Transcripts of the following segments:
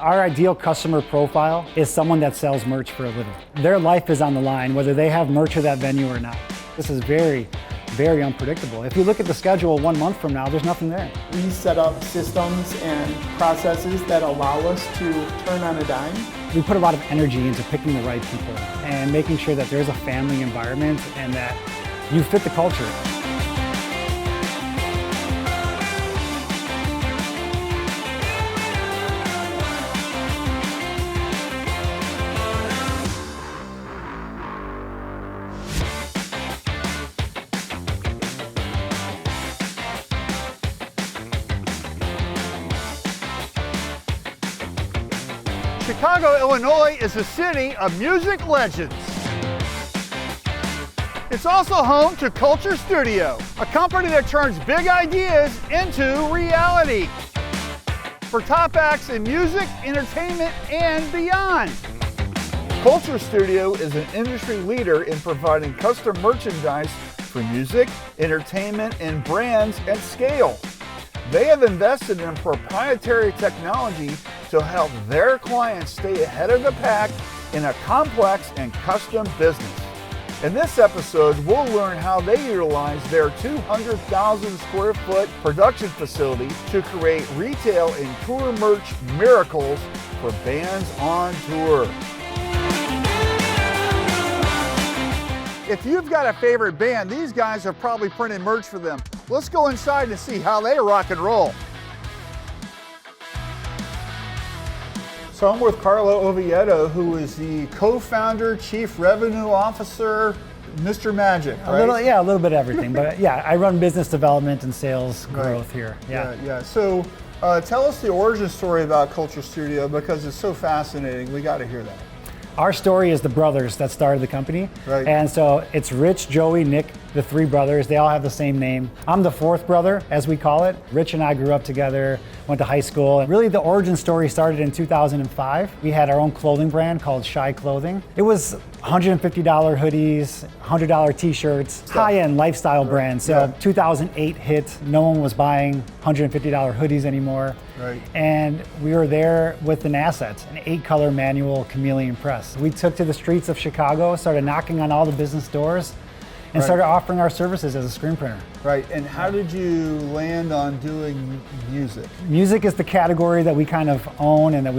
Our ideal customer profile is someone that sells merch for a living. Their life is on the line, whether they have merch at that venue or not. This is very, very unpredictable. If you look at the schedule 1 month from now, there's nothing there. We set up systems and processes that allow us to turn on a dime. We put a lot of energy into picking the right people and making sure that there's a family environment and that you fit the culture. Chicago, Illinois is a city of music legends. It's also home to Culture Studio, a company that turns big ideas into reality for top acts in music, entertainment, and beyond. Culture Studio is an industry leader in providing custom merchandise for music, entertainment, and brands at scale. They have invested in proprietary technology to help their clients stay ahead of the pack in a complex and custom business. In this episode, we'll learn how they utilize their 200,000 square foot production facility to create retail and tour merch miracles for bands on tour. If you've got a favorite band, these guys have probably printed merch for them. Let's go inside and see how they rock and roll. So I'm with Carlo Oviedo, who is the co-founder, chief revenue officer, Mr. Magic, right? A little bit of everything. But yeah, I run business development and sales growth here. Yeah. So tell us the origin story about Culture Studio, because it's so fascinating. We got to hear that. Our story is the brothers that started the company. Right. And so it's Rich, Joey, Nick, the three brothers. They all have the same name. I'm the fourth brother, as we call it. Rich and I grew up together, went to high school. And really the origin story started in 2005. We had our own clothing brand called Shy Clothing. It was $150 hoodies, $100 t-shirts, high-end lifestyle brand. So 2008 hit, no one was buying $150 hoodies anymore. Right. And we were there with an asset, an 8-color manual chameleon press. We took to the streets of Chicago, started knocking on all the business doors, and started offering our services as a screen printer. Right, and how did you land on doing music? Music is the category that we kind of own and that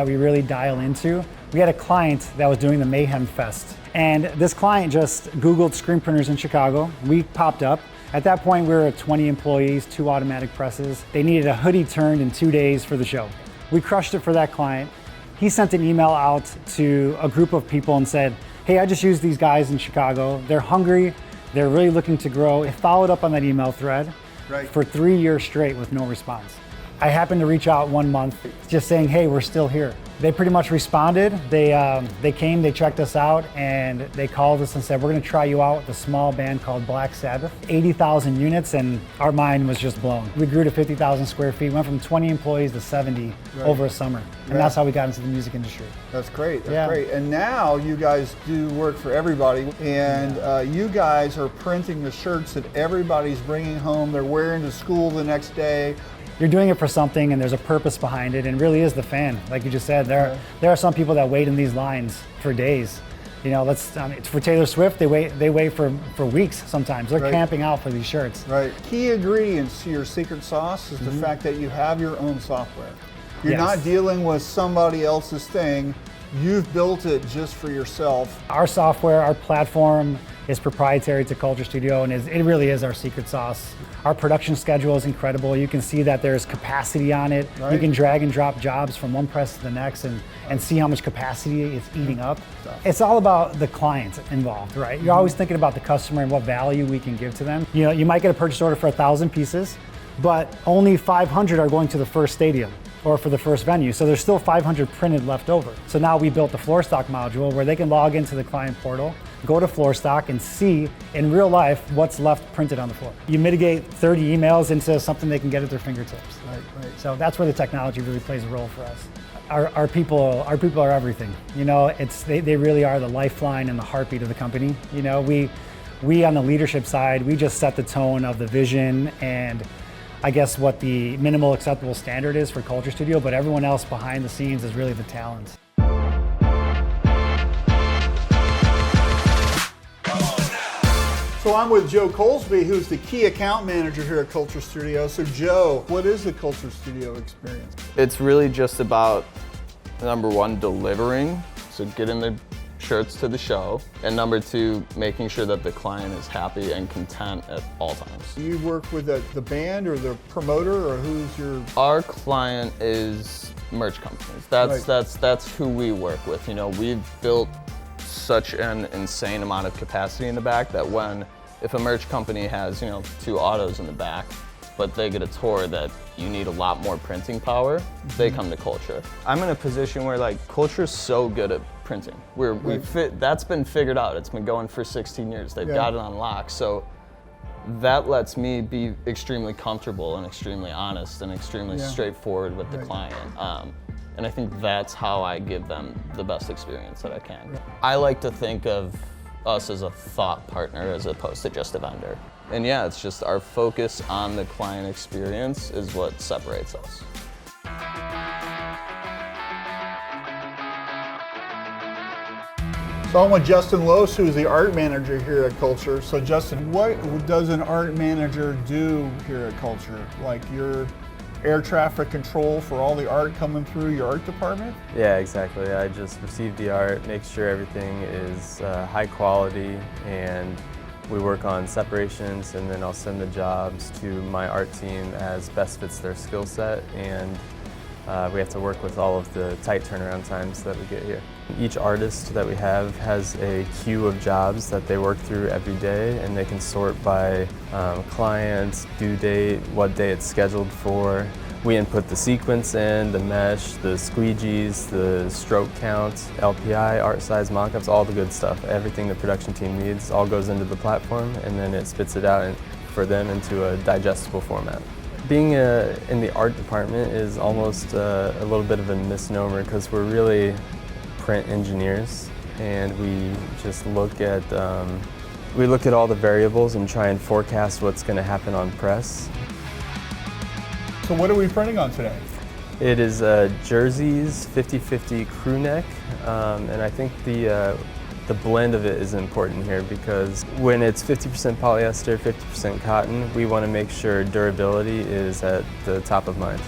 we really dial into. We had a client that was doing the Mayhem Fest, and this client just Googled screen printers in Chicago. We popped up. At that point, we were at 20 employees, 2 automatic presses. They needed a hoodie turned in 2 days for the show. We crushed it for that client. He sent an email out to a group of people and said, hey, I just used these guys in Chicago. They're hungry. They're really looking to grow. It followed up on that email thread for 3 years straight with no response. I happened to reach out 1 month just saying, hey, we're still here. They pretty much responded. They came, they checked us out, and they called us and said, we're gonna try you out with a small band called Black Sabbath. 80,000 units, and our mind was just blown. We grew to 50,000 square feet, went from 20 employees to 70 over a summer. And that's how we got into the music industry. That's great, that's great. And now you guys do work for everybody, and you guys are printing the shirts that everybody's bringing home, they're wearing to school the next day. You're doing it for something, and there's a purpose behind it, and it really is the fan. Like you just said, there are some people that wait in these lines for days. You know, it's for Taylor Swift, they wait for weeks sometimes. They're camping out for these shirts. Right. Key ingredients to your secret sauce is the fact that you have your own software. You're not dealing with somebody else's thing. You've built it just for yourself. Our software, our platform is proprietary to Culture Studio, and it really is our secret sauce. Our production schedule is incredible. You can see that there's capacity on it. You can drag and drop jobs from one press to the next and see how much capacity it's eating up. It's all about the client involved, right? You're always thinking about the customer and what value we can give to them. You know, you might get a purchase order for 1,000 pieces, but only 500 are going to the first stadium or for the first venue. So there's still 500 printed left over. So now we built the floor stock module where they can log into the client portal, go to floor stock and see in real life what's left printed on the floor. You mitigate 30 emails into something they can get at their fingertips. Right. So that's where the technology really plays a role for us. Our people are everything. You know, they really are the lifeline and the heartbeat of the company. You know, we on the leadership side, we just set the tone of the vision and I guess, what the minimal acceptable standard is for Culture Studio, but everyone else behind the scenes is really the talent. So I'm with Joe Colesby, who's the key account manager here at Culture Studio. So Joe, what is the Culture Studio experience? It's really just about, number one, delivering, so getting the shirts to the show, and number two, making sure that the client is happy and content at all times. Do you work with the band or the promoter, or who's your... Our client is merch companies. That's who we work with. You know, we've built such an insane amount of capacity in the back that if a merch company has, 2 autos in the back, but they get a tour that you need a lot more printing power, they come to Culture. I'm in a position where Culture is so good at printing. That's been figured out. It's been going for 16 years. They've got it on lock. So that lets me be extremely comfortable and extremely honest and extremely straightforward with the client. And I think that's how I give them the best experience that I can. I like to think of us as a thought partner as opposed to just a vendor. And yeah, it's just our focus on the client experience is what separates us. So I'm with Justin Lose, who's the art manager here at Culture. So Justin, what does an art manager do here at Culture? Like your air traffic control for all the art coming through your art department? Yeah, exactly. I just receive the art, make sure everything is high quality, and we work on separations, and then I'll send the jobs to my art team as best fits their skill set, and we have to work with all of the tight turnaround times that we get here. Each artist that we have has a queue of jobs that they work through every day, and they can sort by clients, due date, what day it's scheduled for. We input the sequence in, the mesh, the squeegees, the stroke count, LPI, art size, mockups, all the good stuff. Everything the production team needs all goes into the platform, and then it spits it out for them into a digestible format. Being in the art department is almost a little bit of a misnomer, because we're really print engineers, and we just look at all the variables and try and forecast what's going to happen on press. So what are we printing on today? It is JERZEES 50/50 crew neck, and I think the blend of it is important here, because when it's 50% polyester, 50% cotton, we want to make sure durability is at the top of mind.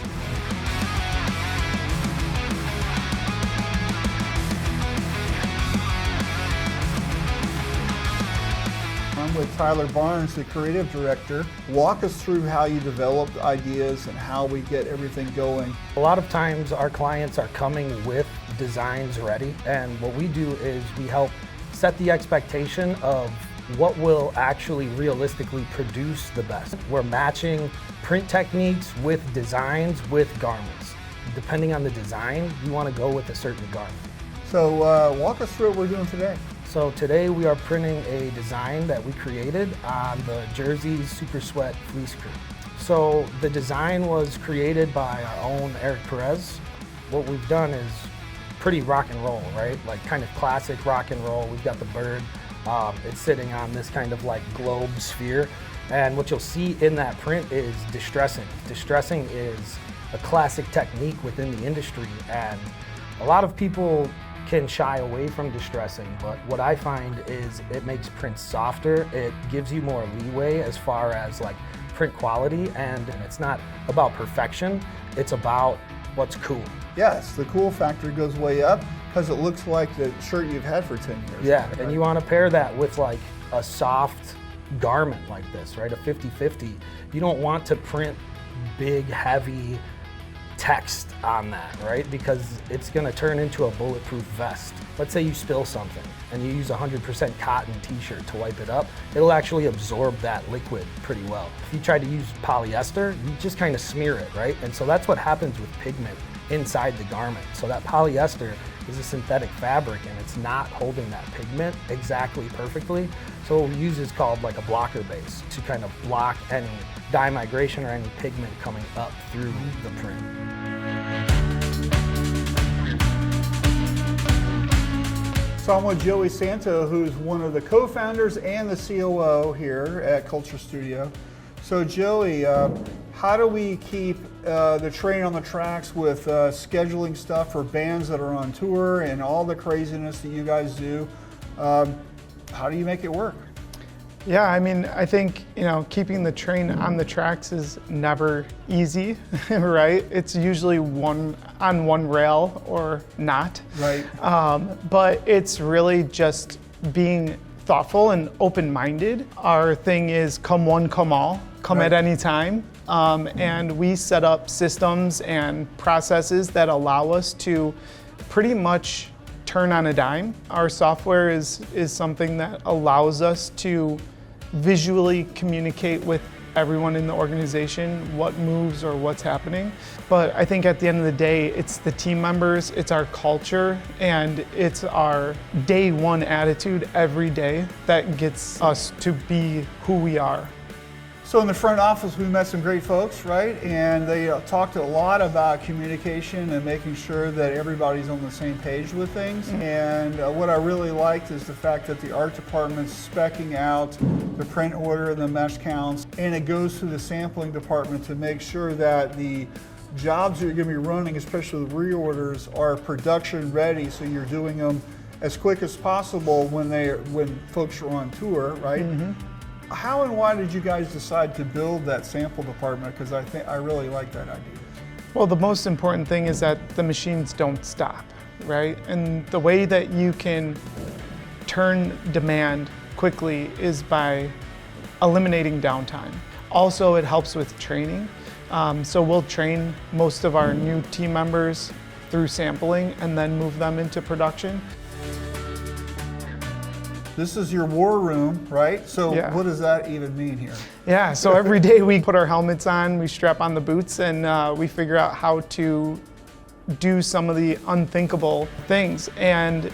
I'm with Tyler Barnes, the creative director. Walk us through how you developed ideas and how we get everything going. A lot of times our clients are coming with designs ready, and what we do is we help set the expectation of what will actually realistically produce the best. We're matching print techniques with designs with garments. Depending on the design, you want to go with a certain garment. So walk us through what we're doing today. So today we are printing a design that we created on the JERZEES Super Sweat Fleece Crew. So the design was created by our own Eric Perez. What we've done is pretty rock and roll, right? Like kind of classic rock and roll. We've got the bird. It's sitting on this kind of like globe sphere. And what you'll see in that print is distressing. Distressing is a classic technique within the industry, and a lot of people can shy away from distressing, but what I find is it makes prints softer. It gives you more leeway as far as like print quality, and it's not about perfection, it's about what's cool. Yes, the cool factor goes way up because it looks like the shirt you've had for 10 years. Yeah, and you want to pair that with like a soft garment like this, right? A 50/50. You don't want to print big, heavy text on that, right? Because it's going to turn into a bulletproof vest. Let's say you spill something and you use a 100% cotton t-shirt to wipe it up, it'll actually absorb that liquid pretty well. If you try to use polyester, you just kind of smear it, right? And so that's what happens with pigment inside the garment. So that polyester is a synthetic fabric, and it's not holding that pigment exactly perfectly. So what we use is called like a blocker base to kind of block any dye migration or any pigment coming up through the print. So I'm with Joey Santo, who's one of the co-founders and the COO here at Culture Studio. So Joey, how do we keep the train on the tracks with scheduling stuff for bands that are on tour and all the craziness that you guys do? How do you make it work? Yeah, I mean, I think, keeping the train on the tracks is never easy, right? It's usually on one rail or not. Right. But it's really just being thoughtful and open-minded. Our thing is come one, come all, come Right. at any time. And we set up systems and processes that allow us to pretty much turn on a dime. Our software is something that allows us to visually communicate with everyone in the organization what moves or what's happening. But I think at the end of the day, it's the team members, it's our culture, and it's our day one attitude every day that gets us to be who we are. So in the front office, we met some great folks, right? And they talked a lot about communication and making sure that everybody's on the same page with things. And what I really liked is the fact that the art department's speccing out the print order and the mesh counts, and it goes to the sampling department to make sure that the jobs that you're going to be running, especially the reorders, are production ready, so you're doing them as quick as possible when folks are on tour, right? Mm-hmm. How and why did you guys decide to build that sample department? Because I really like that idea. Well, the most important thing is that the machines don't stop, right? And the way that you can turn demand quickly is by eliminating downtime. Also, it helps with training. So we'll train most of our new team members through sampling and then move them into production. This is your war room, right? So Yeah. What does that even mean here? Yeah, so every day we put our helmets on, we strap on the boots, and we figure out how to do some of the unthinkable things. And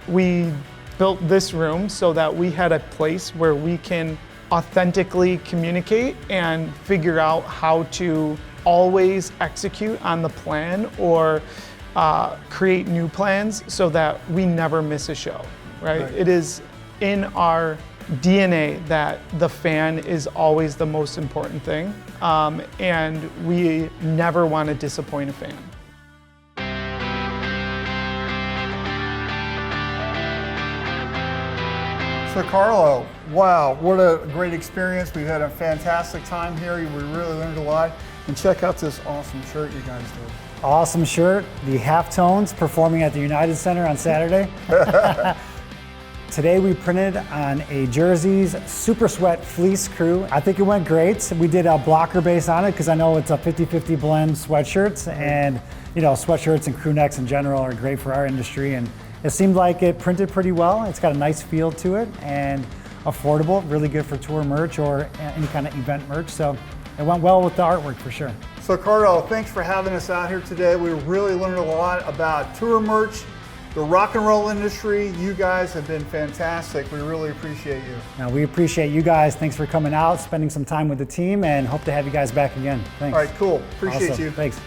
we built this room so that we had a place where we can authentically communicate and figure out how to always execute on the plan or create new plans so that we never miss a show, right? It is in our DNA that the fan is always the most important thing, and we never want to disappoint a fan. So Carlo, wow, what a great experience. We've had a fantastic time here. We really learned a lot. And check out this awesome shirt you guys did. Awesome shirt, the Halftones performing at the United Center on Saturday. Today we printed on a JERZEES Super Sweat Fleece Crew. I think it went great. We did a blocker base on it because I know it's a 50-50 blend sweatshirts, and sweatshirts and crew necks in general are great for our industry, and it seemed like it printed pretty well. It's got a nice feel to it and affordable, really good for tour merch or any kind of event merch. So it went well with the artwork for sure. So Carlo, thanks for having us out here today. We really learned a lot about tour merch, the rock and roll industry. You guys have been fantastic. We really appreciate you. Now, we appreciate you guys. Thanks for coming out, spending some time with the team, and hope to have you guys back again. Thanks. All right, cool. Appreciate Awesome. you. Thanks.